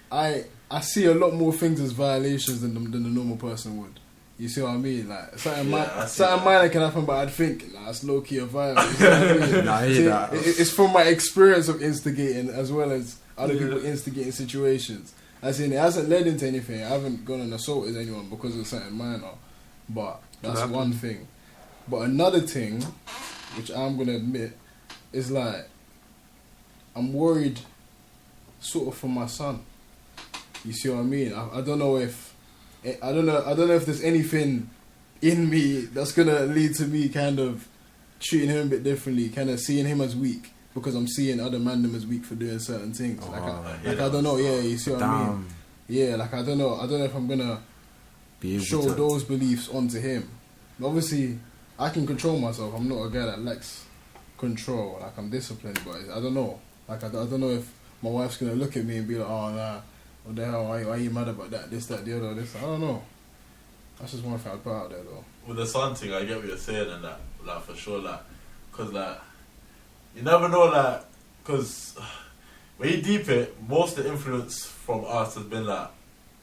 I see a lot more things as violations than the normal person would. You see what I mean? Like something minor can happen, but I'd think that's low key a violence. You know what I mean? I hear that. It's from my experience of instigating as well as other people instigating situations. As in, it hasn't led into anything. I haven't gone and assaulted anyone because of something minor. But that's one thing. But another thing, which I'm gonna admit, is like I'm worried, sort of, for my son. You see what I mean? I don't know if there's anything in me that's gonna lead to me kind of treating him a bit differently, kind of seeing him as weak because I'm seeing other man them as weak for doing certain things. I don't know. Yeah, you see what I mean? Yeah, like I don't know if I'm gonna show those beliefs onto him. Obviously, I can control myself. I'm not a guy that lacks control. Like, I'm disciplined, but I don't know. Like, I don't know if my wife's gonna look at me and be like, oh nah, what the hell, why are you mad about that, this, that, the other, this. I don't know. That's just one thing I'd put out there though. With the son thing, I get what you're saying and that, like, for sure, like, cause like, you never know, like, cause when you deep it, most of the influence from us has been like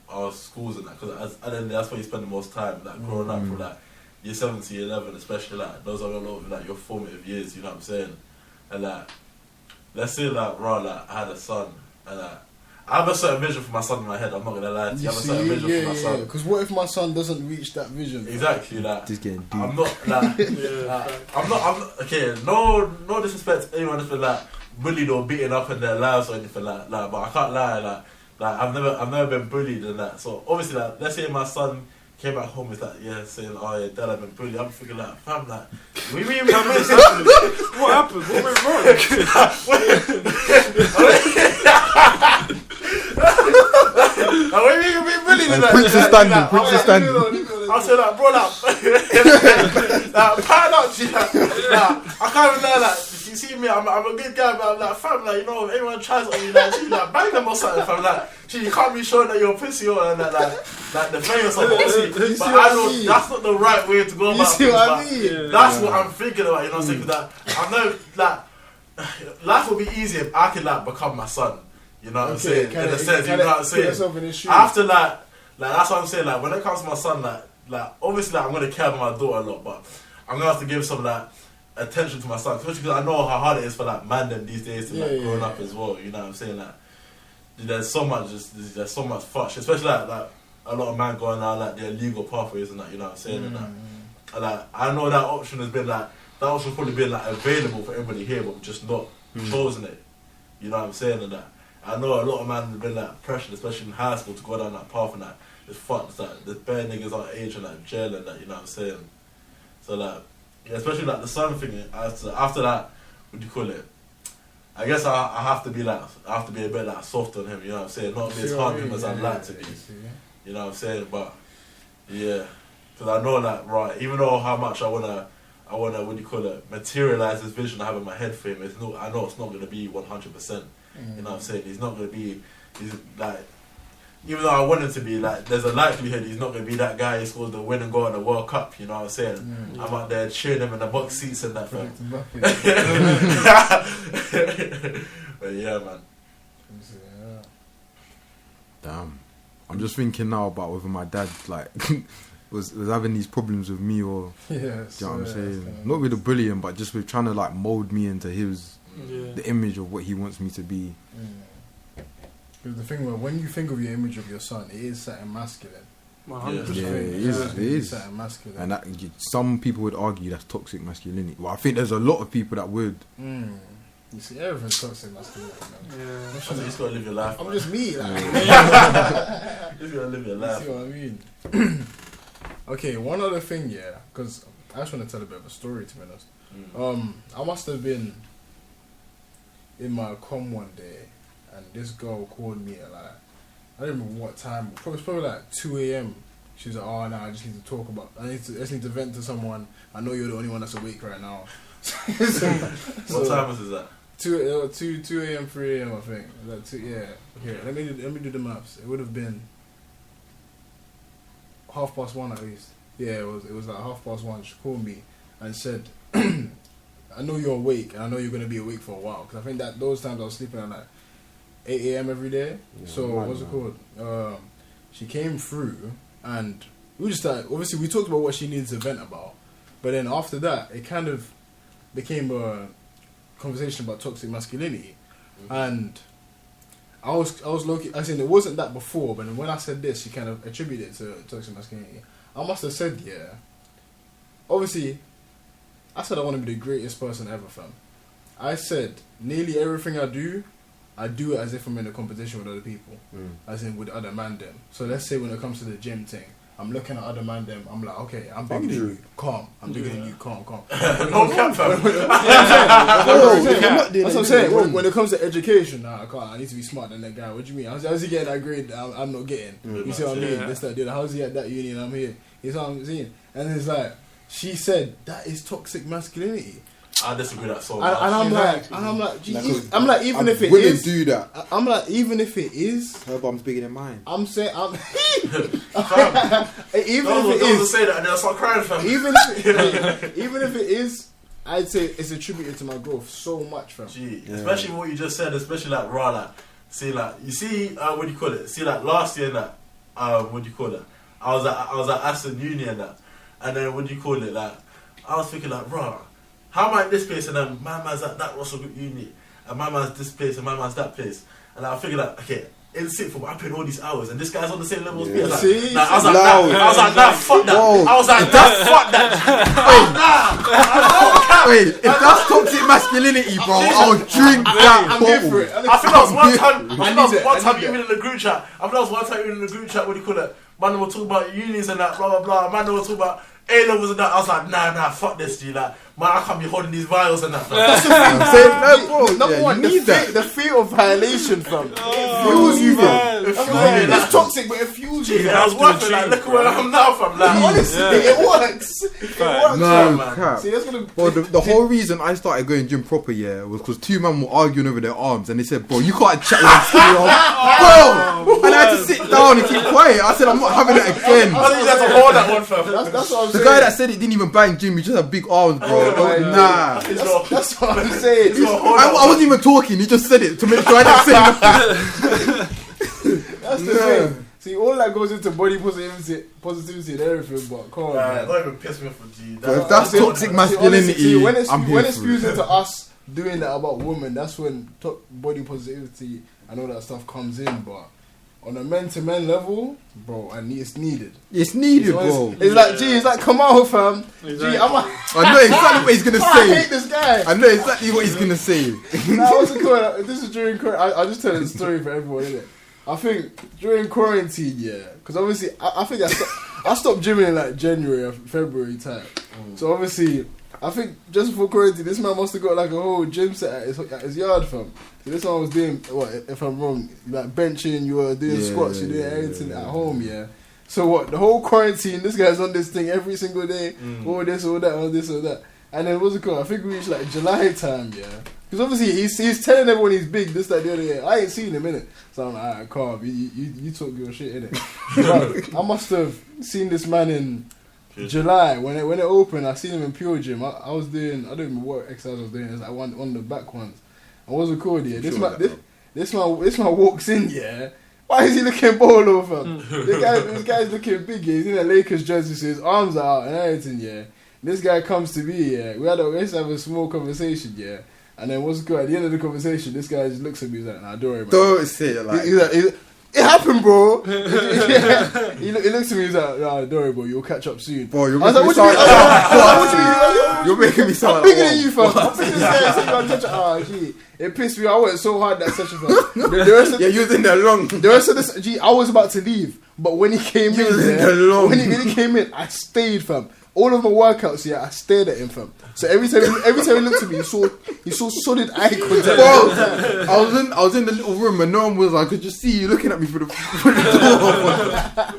our schools and that, cause then that's where you spend the most time, like growing up from like year 7 to year 11, especially, like those are a lot of like your formative years, you know what I'm saying? And like, let's say like, bro, like I had a son, and like I have a certain vision for my son in my head. I'm not gonna lie to you. I have a certain vision for my son. Because what if my son doesn't reach that vision? Exactly, like just getting deep. I'm not like, I'm not okay. No disrespect to anyone that's been like bullied or beaten up in their lives or anything like. But I can't lie, like I've never been bullied and that. So obviously, like, let's say my son came back home with like, saying, oh yeah, dad, I've been bullied. I'm thinking like, fam, like, what happened? What went wrong? What are you being bullied in that? Prince is standing. I'll say like, bro, like, pan up, G, like, I can't even lie, like, you see me, I'm a good guy, but I'm like, fam, like, you know, if anyone tries on you, like, like, bang them or something, fam, like, you can't be showing that you're a pussy or and that, like the thing or something, obviously, but I know that's not the right way to go about things. You see what I mean? That's what I'm thinking about, you know what I'm saying? Because I know, like, life would be easier if I could, like, become my son. You know what I'm saying? In a sense, you know what I'm saying? I have to, like, that's what I'm saying, like, when it comes to my son, like obviously, like, I'm going to care about my daughter a lot, but I'm going to have to give some, like, attention to my son, especially because I know how hard it is for like man them these days to like growing up yeah. as well. You know what I'm saying? Like there's so much fuck, especially like a lot of man going down like their legal pathways and that. You know what I'm saying? And that. And like I know that option has been like that option's probably been like available for everybody here, but we've just not chosen it. You know what I'm saying? And that I know a lot of man have been like pressured, especially in high school, to go down that path and that. It's fucked. It's like the bare niggas our age and like jail and that. You know what I'm saying? So like, yeah, especially like the son thing. After that, what do you call it? I guess I have to be a bit like soft on him. You know what I'm saying? Not be as hard on him as I'd like to be. You know what I'm saying? But yeah, because I know that right. Even though how much I wanna what do you call it? Materialize this vision I have in my head for him. I know it's not gonna be 100%. You know what I'm saying? He's not gonna be. He's like. Even though I want him to be, like, there's a likelihood he's not going to be that guy who scores the win and goal at the World Cup, you know what I'm saying? I'm out there cheering him in the box seats and that, fam. But yeah, man. Damn. I'm just thinking now about whether my dad, like, was having these problems with me or... Yes. Do you know what I'm saying? Not with the bullying, but just with trying to, like, mould me into the image of what he wants me to be. Because the thing when you think of your image of your son, it is something masculine. 100%. Yeah, it is. Something masculine. And that, some people would argue that's toxic masculinity. Well, I think there's a lot of people that would. You see, everything's toxic masculinity, man. Yeah. You just got to live your life. I'm man. just me, like. You just got to live your life. See what I mean? Okay, one other thing, yeah, because I just want to tell a bit of a story, to be honest. I must have been in my comm one day, and this girl called me at like, I don't remember what time, it was probably like 2 a.m. She was like, oh no, I just need to talk about, I just need to vent to someone. I know you're the only one that's awake right now. What time was that? 2 a.m., 3 a.m. I think. Like Here, let me do the maths. It would have been 1:30 at least. Yeah, it was like 1:30. She called me and said, I know you're awake, and I know you're going to be awake for a while, because I think that those times I was sleeping at like 8 a.m. every day. Yeah, so what's it called? She came through, and we just started, obviously we talked about what she needed to vent about, but then after that it kind of became a conversation about toxic masculinity. And I was low-key, I said it wasn't that before, but when I said this, she kind of attributed it to toxic masculinity. I must have said, yeah, obviously I said I want to be the greatest person ever, fam. I said nearly everything I do it as if I'm in a competition with other people, as in with other man them. So let's say when it comes to the gym thing, I'm looking at other man them, I'm like, okay, I'm bigger than you, calm. I'm bigger than you, calm. No cap, fam. That's what I'm saying. When it comes to education, I need to be smarter than that guy. What do you mean? How's he getting that grade that I'm not getting? You see what I mean? This, that, how's he at that uni and I'm here? You see what I'm saying? And it's like, she said, that is toxic masculinity. I disagree with that so much. And I'm like, even if it wouldn't is, do that. I'm like, even if it is, Her bum's bigger than mine. I'm saying, Fam, even if it is, say that and then I start crying, fam. even if it is, I'd say it's attributed to my growth so much, fam. Especially what you just said, especially like raw, like, see, like, you see, what do you call it? See, like, last year, that, what do you call it? I was at Aston Uni and that, and then what do you call it? Like, I was thinking like, raw, how am I in this place and then my man's at that Russell Group Uni, and my man's this place and my man's that place, and I figured like, okay, in sixth form I put all these hours and this guy's on the same level as me. I was like, nah, fuck that. I was like, fuck that. Wait, if that's toxic masculinity, bro, I'll drink that I'm bottle. here for it. I think that was one time. I Even in the group chat. What do you call it? Man, we'll talk about unis and that, blah blah blah. Man, we'll talk about A levels and that. I was like, nah, fuck this, G. Like, man, I can't be holding these vials and that. Number one, the fear of violation, fam. It fuels you, fam. It's toxic, but it fuels you. I was working like, look where I am now, fam. Like, honestly, it works. It works, No, man. crap. See, that's gonna. Well, the whole reason I started going gym proper, was because two men were arguing over their arms, and they said, "Bro, you can't chat with them skinny arms, bro." And I had to sit down and keep quiet. I said, "I'm not having it again." I think you have to hold that one, fam. That's what I'm The saying. guy that said it didn't even bang gym; he just had big arms, bro. Nah, That's what I'm saying. I wasn't even talking. He just said it to make sure I didn't say nothing. That's the thing. See, all that goes into body positivity and everything, but come on, man. Don't even piss me off with G. But if that's toxic masculinity, See, when it I'm here for spews it. into us doing that about women, that's when body positivity and all that stuff comes in. But on a men-to-men level, bro, it's needed. It's needed, bro. It's like, gee, it's like, come on, fam. Exactly. Gee, I know exactly what he's gonna I say. hate this guy. I know exactly what he's gonna say. Nah, what's it called? This is during quarantine. I'll just tell the story for everyone, innit? I think during quarantine, yeah, because obviously I think I stopped gymming in like January or February time. So obviously, I think just before quarantine, this man must have got like a whole gym set at his yard, fam. So this one was doing, what, if I'm wrong, like benching, you were doing squats, you were doing everything at home, yeah. So what, the whole quarantine, this guy's on this thing every single day, all this, all that, all this, all that. And then what's it called? I think we reached like July time, yeah. Because obviously he's telling everyone he's big, this, that, the other day. I ain't seen him, innit? So I'm like, alright, calm, you talk your shit, innit? I must have seen this man in July, when it opened. I seen him in Pure Gym. I was doing, I don't even know what exercise I was doing, it's like one of the back ones. And what's it called, yeah? This man walks in, yeah. Why is he looking ball over? This guy's looking big, yeah. He's in a Lakers jersey, so his arms are out and everything, yeah. This guy comes to me, yeah. We used to have a small conversation, yeah. And then what's good? At the end of the conversation, this guy just looks at me. He's like, "Nah, don't worry, man." Don't say it like. It happened, bro. He looks at me. He's like, "Nah, don't worry, bro. You'll catch up soon." Bro, you're I was making like, me "What do you sound mean? You're making me sound I'm like bigger than you, fam. I'm bigger than this guy. Ah, gee, it pissed me. I went so hard that session, fam. The rest of, yeah, you was in there long. the rest of this, gee, I was about to leave, but when he came You in, was in yeah, there long. when he came in, I stayed, fam. All of my workouts, yeah, I stared at him, fam. So every time he looked at me, he saw solid eye contact. Bro, I was in the little room and no one was. I could just see you looking at me through the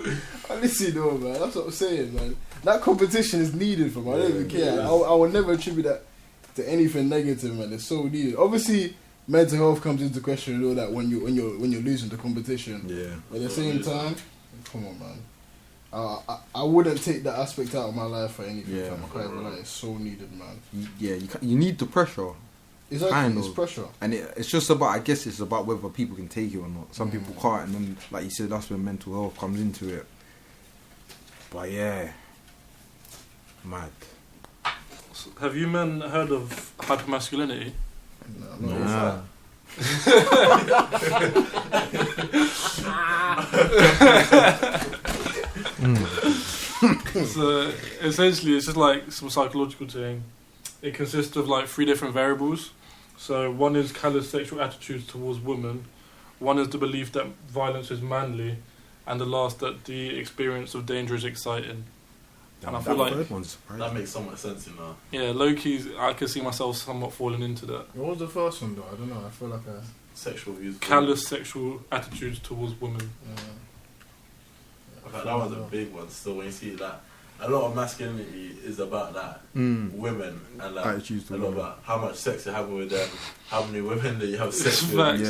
door. Honestly, though, man, that's what I'm saying, man. That competition is needed, fam. I don't even care. I will never attribute that to anything negative, man. It's so needed. Obviously, mental health comes into question and all that when you're losing the competition. Yeah. But at the same time, come on, man. I wouldn't take that aspect out of my life for anything. Yeah, fam. I can't lie, it's so needed, man. You need the pressure. Exactly, Kind it's of. pressure. And it's just about, I guess it's about whether people can take it or not. Some people can't, and then, like you said, that's when mental health comes into it. But yeah, mad. Have you men heard of hypermasculinity? Nah. So essentially, it's just like some psychological thing. It consists of like 3 different variables. So one is callous sexual attitudes towards women. One is the belief that violence is manly, and the last that the experience of danger is exciting. And I feel like that makes so much sense, you know. Yeah, low key, I can see myself somewhat falling into that. What was the first one, though? I don't know. I feel like Sexual views. Callous sexual attitudes towards women. That was a big one. Still, when you see that, a lot of masculinity is about that women and like attitudes to a lot women. about how much sex you have with them, how many women that you have sex with. Facts,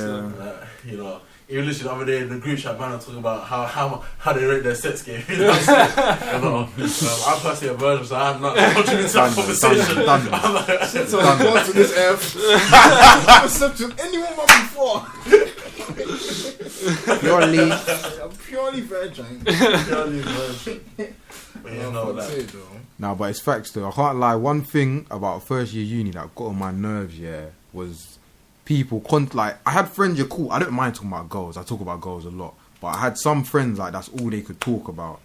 You know, even literally the other day in the group chat, man, are talking about how they rate their sex game. You know, I'm personally a virgin, so I'm not contributing to that conversation. I'm like, so I'm going to this F. I've never slept with any woman before. I'm purely virgin. But you know that. Nah, but it's facts though. I can't lie. One thing about first year uni that got on my nerves, was people like I had friends. You're cool. I don't mind talking about girls. I talk about girls a lot. But I had some friends like that's all they could talk about.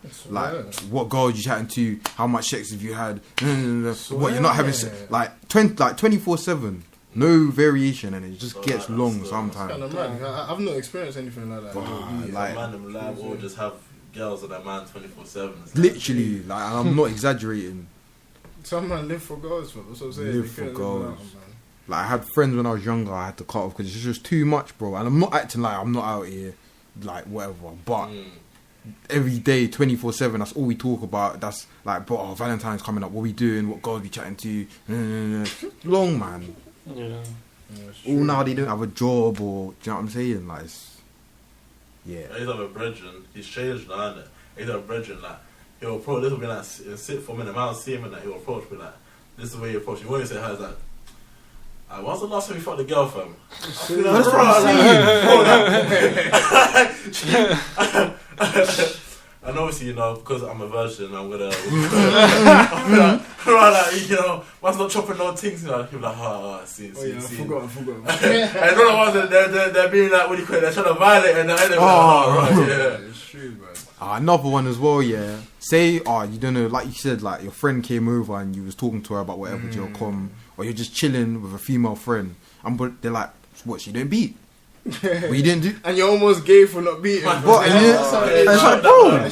What girls you chatting to? How much sex have you had? What you're not having like 24/7. No variation, and it just gets long sometimes. Kind of mad. I've not experienced anything like that. Man, live or just have girls on their man 24/7. Literally, like I'm not exaggerating. Some man live for girls, bro. That's what I'm saying. Live for girls. Like I had friends when I was younger. I had to cut off because it's just too much, bro. And I'm not acting like I'm not out here, like whatever. But every day, 24/7. That's all we talk about. That's like, bro, Valentine's coming up. What we doing? What girls we chatting to? Long man. Yeah. All now they don't have a job or, do you know what I'm saying? Like, yeah. I used to have a brethren, he's changed now, innit? I used to have a brethren, like, he'll approach, this will be like, sit for a minute, man, I'll see him and like, he'll approach me like, this is the way he approach me. When you say hi, it's like, when's the last time you fucked a girl, fam? And obviously, you know, because I'm a virgin, I'm gonna, like, you know, man's not chopping no things, you know. He'll be like, I see. I forgot. And all the ones that they're being like, what do you call it? They're trying to violate, and they're right, yeah. It's true, man. Another one as well, yeah. Say, you don't know, like you said, like your friend came over and you was talking to her about whatever, or you're just chilling with a female friend, but they're like, what, she didn't beat? But you didn't do, and you're almost gay for not beating. What? It's like, bro,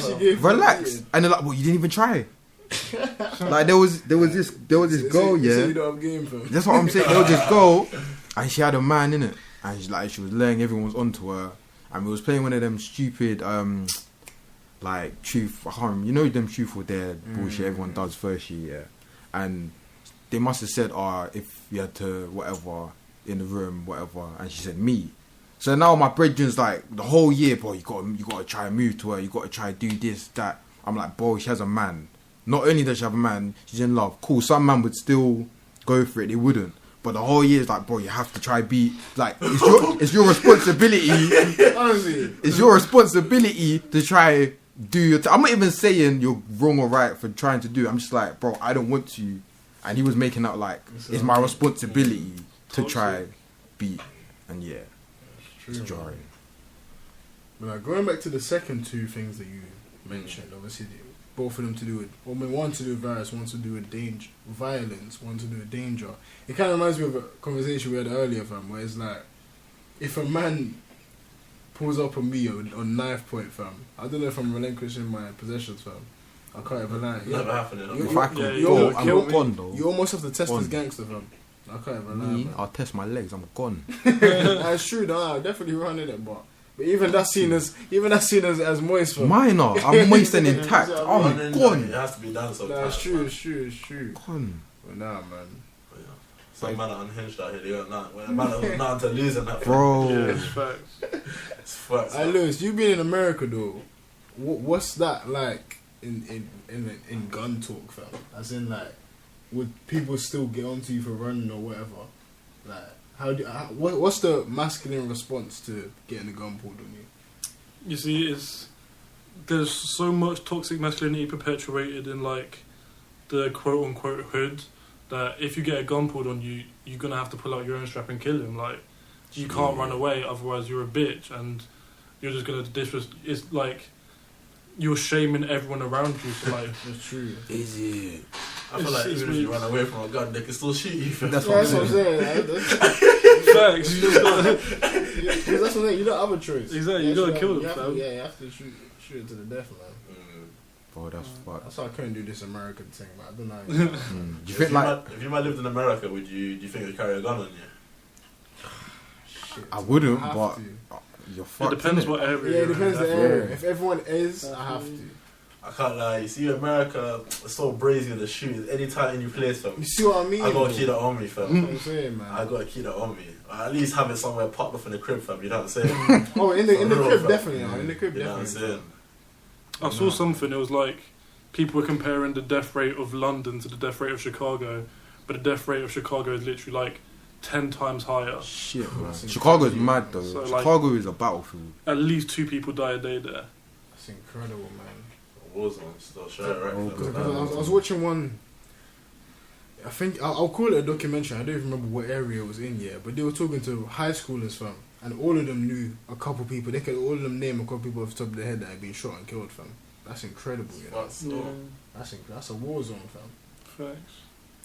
relax. And they're like, well, you didn't even try. Like there was this girl, yeah. You don't have game for. That's what I'm saying. There was this girl, and she had a man in it, and she was laying everyone's onto her, and we was playing one of them stupid, like truth. I can't remember, you know them truth or dare bullshit everyone does first year, yeah. And they must have said, if you had to whatever in the room, whatever, and she said me. So now my brethren's like, the whole year, bro, you gotta try and move to her, you gotta try and do this, that. I'm like, bro, she has a man. Not only does she have a man, she's in love. Cool, some man would still go for it, they wouldn't. But the whole year is like, bro, you have to try beat. Like, it's your responsibility. Honestly, it's your responsibility to try do your. I'm not even saying you're wrong or right for trying to do it. I'm just like, bro, I don't want to. And he was making out like, it's my responsibility to try beat. And yeah. It's jarring. But like, going back to the second two things that you mentioned, obviously both of them to do with, one to do with virus, one to do with danger, violence, one to do with danger. It kind of reminds me of a conversation we had earlier, fam, where it's like, if a man pulls up on me on knife point, fam, I don't know if I'm relinquishing my possessions, fam. I can't ever lie. Never happening. If I could go, I'm gone though. You almost have to test this gangster, fam. I can't even lie, man. I'll test my legs. I'm gone. That's true. No, I'll definitely run in it, but even that's seen as moist. For minor. I'm moist and intact. I'm gone. It has to be done sometimes. Nah, it's true. Gone. But nah, man. Some man are unhinged out here. They got nothing. Man have nothing to lose in that. Bro. Yeah, it's facts. It's facts. Hey, Lewis, you've been in America though. What's that like in gun talk, fam? As in, like, would people still get onto you for running or whatever? Like, what's the masculine response to getting a gun pulled on you? You see, there's so much toxic masculinity perpetuated in like the quote unquote hood that if you get a gun pulled on you, you're gonna have to pull out your own strap and kill him. Like, you can't run away, otherwise you're a bitch, and you're just gonna It's like you're shaming everyone around you. So like, that's true. Is it? I feel like even if you run away from a gun, they can still shoot you. That's what I'm saying. facts. Because that's what I'm saying. You don't have a choice. Exactly. You gotta kill them, fam. You have to shoot it to the death, man. Bro, that's fucked. That's why I couldn't do this American thing, man. I don't know. Do you think like if you might lived in America, do you think you'd carry a gun on you? Shit, I wouldn't, have but to. It you're fucked. depends innit? what area. Yeah, it you're depends in. the area. If everyone is, I have to. I can't lie. You see, America is so brazy with the shootings. Anytime any place, fam. You see what I mean? I gotta keep that on me, fam. That's what I'm saying, man. I gotta keep that on me. At least have it somewhere popped off in the crib, fam. You know what I'm saying? Oh, in the For real, crib, fam. definitely. In the crib, You know what I'm definitely. saying? I saw something. It was like people were comparing the death rate of London to the death rate of Chicago, but the death rate of Chicago is literally like 10 times higher. Shit, man. That's Chicago's mad though. So, like, Chicago is a battlefield. At least 2 people die a day there. That's incredible, man. Warzone, still sure, right? Oh, Because good. I was watching one. I think I'll call it a documentary. I don't even remember what area it was in yet, but they were talking to high schoolers, fam, and all of them knew a couple people. They could all of them name a couple people off the top of their head that had been shot and killed, fam. That's incredible, you know. That's a war zone, fam. Facts.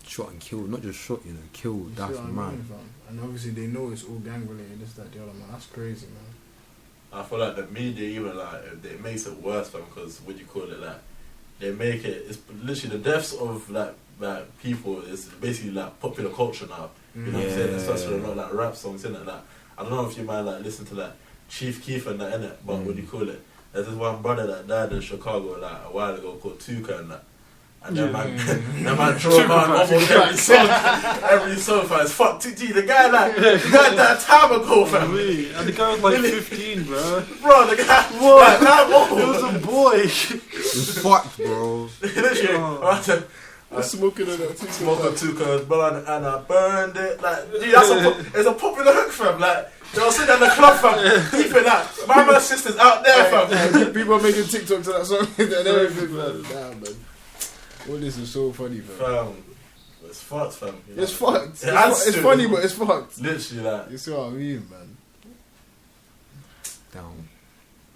Shot and killed, not just shot, killed. You That's see what I mad. mean, fam? And obviously they know it's all gang related, this, that, the other, man. That's crazy, man. I feel like the media even like it makes it worse, fam, because what do you call it, like they make it. It's literally the deaths of like people is basically like popular culture now. You know what I'm saying? Especially a lot of like rap songs in it. Like I don't know if you might like listen to like Chief Keef and that in it, but what do you call it? There's this one brother that died in Chicago like a while ago called Tuka and that. And that man drove on almost every sofa. It's fuck TT. The guy that time ago, fam. And the guy was like 15, bro. Bro, the guy what? Like, It was a boy. It's fucked, bro. Literally, I'm smoking on that too. Smoke on 2 curls, blunt, and I burned it. Like, dude, it's a popular hook, fam. Like, they'll sit in the club, fam. Keep it like, my man's sister's out there, fam. People are making TikToks to that song and everything, man. Damn, man. All this is so funny, fam. It's fucked, fam. You know? It's fucked. It's funny, but it's fucked. Literally, like. You see what I mean, man? Down.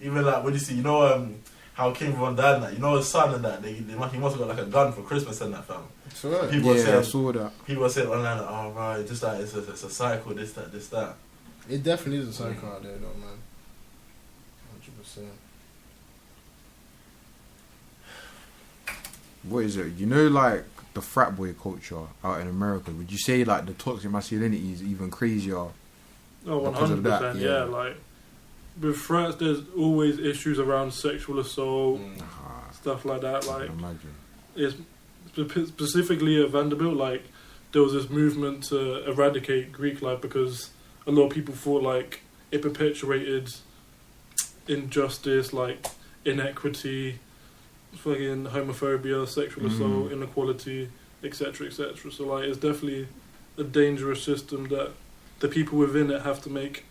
Even like, what do you see? You know, how King Von died and that. You know his son and that. He must have got like a gun for Christmas and that, fam. Sure. People I saw that. People say online, like, oh right, just like it's a cycle, this that. It definitely is a cycle out there, though, man. 100%. What is it? You know, like the frat boy culture out in America. Would you say like the toxic masculinity is even crazier? Oh, because of that? 100%. Yeah, like with frats, there's always issues around sexual assault, stuff like that. Like, imagine. It's specifically at Vanderbilt. Like, there was this movement to eradicate Greek life because a lot of people thought like it perpetuated injustice, like inequity, fucking homophobia, sexual assault, inequality, etc., etc. So like, it's definitely a dangerous system that the people within it have to make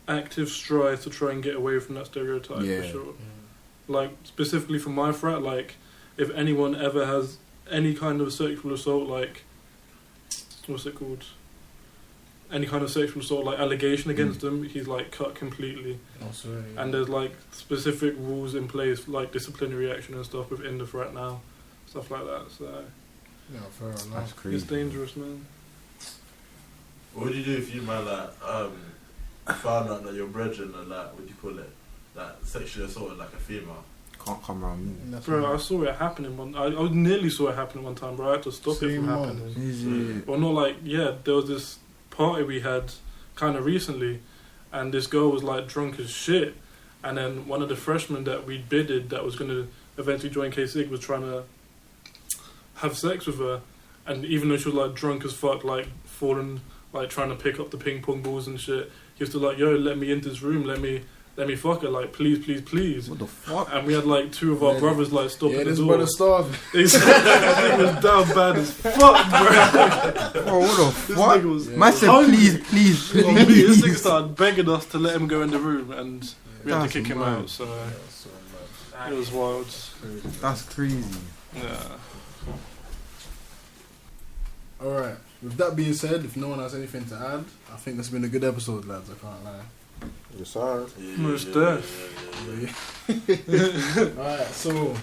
active strides to try and get away from that stereotype, for sure. Like, specifically for my frat, like, if anyone ever has any kind of sexual assault, like, what's it called? Any kind of sexual assault, like, allegation against him, he's, like, cut completely. Oh, sorry. And there's, like, specific rules in place, like disciplinary action and stuff within the frat now, stuff like that, so... Yeah, fair enough. That's crazy. It's dangerous, man. What would you do if you, man, like, found out that your brethren are like, what do you call it? Like, sexually assaulted like a female? Can't come around me. Bro, I saw it happening I nearly saw it happening one time, bro. I had to stop it from happening. Easy. Well, not like, there was this party we had kind of recently, and this girl was like drunk as shit, and then one of the freshmen that we bidded that was going to eventually join K-Sig was trying to have sex with her, and even though she was like drunk as fuck, like falling, like trying to pick up the ping pong balls and shit, he was still like, yo, let me into this room, let me fuck her, like, please, please, please. What the fuck? And we had like 2 of our brothers like stopping the door. Yeah, this brother starving. He was down bad as fuck, bro. Bro, what the This fuck? nigga was Man said, hungry. please. This nigga started begging us to let him go in the room, and we had to That's kick him mad. out. So it was wild. That's crazy. Yeah. Alright, with that being said, if no one has anything to add, I think this has been a good episode, lads, I can't lie. Yes, sir. Most Alright, so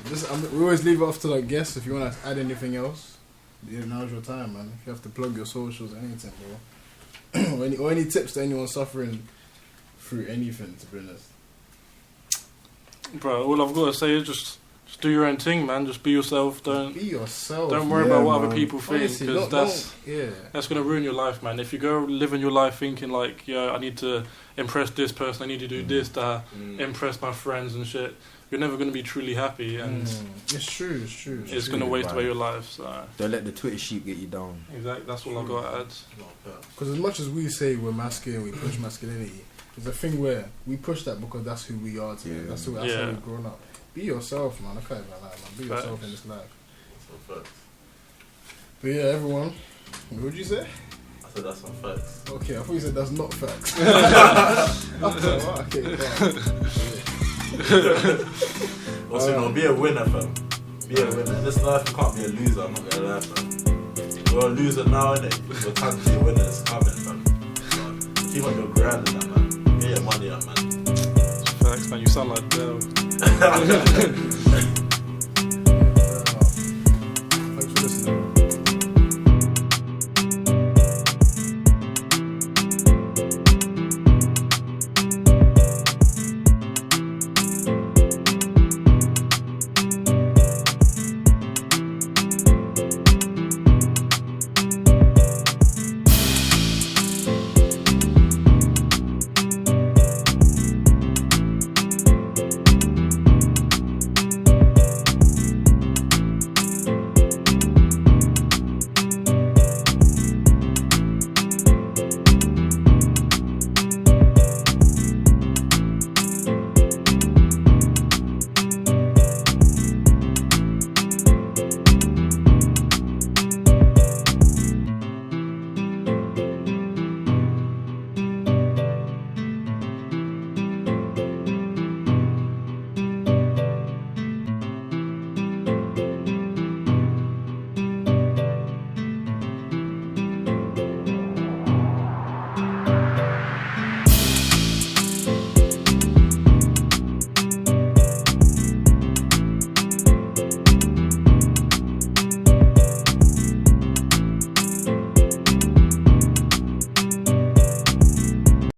we always leave it off to the guests. If you want to add anything else, now's your time, man. If you have to plug your socials, anything, bro. or any tips to anyone suffering through anything, to be honest. Bro, all I've got to say is just do your own thing, man. Just be yourself. Don't Be yourself. Don't worry about what man. other people think, Honestly, because don't- that's gonna ruin your life, man. If you go living your life thinking like, I need to impress this person, I need to do this to impress my friends and shit, you're never gonna be truly happy, and It's true. it's gonna waste away your life. So Don't let the Twitter sheep get you down. exactly, that's all I've got to add. Because as much as we say we're masculine, we push masculinity, there's a thing where we push that because that's who we are today. That's how we've grown up. Be yourself, man. I can't even lie, man. Be yourself in this life. But yeah, everyone. What would you say? I said that's some facts. Okay, I thought you said that's not facts. Okay, fine. Also, be a winner, fam. Be a winner. In this life, you can't be a loser, I'm not gonna lie, fam. You're a loser now, innit? Your time to be a winner is coming, fam. So, keep on your grind and that, man. Get your money up, man. Facts, man. You sound like Dell. Thanks for listening.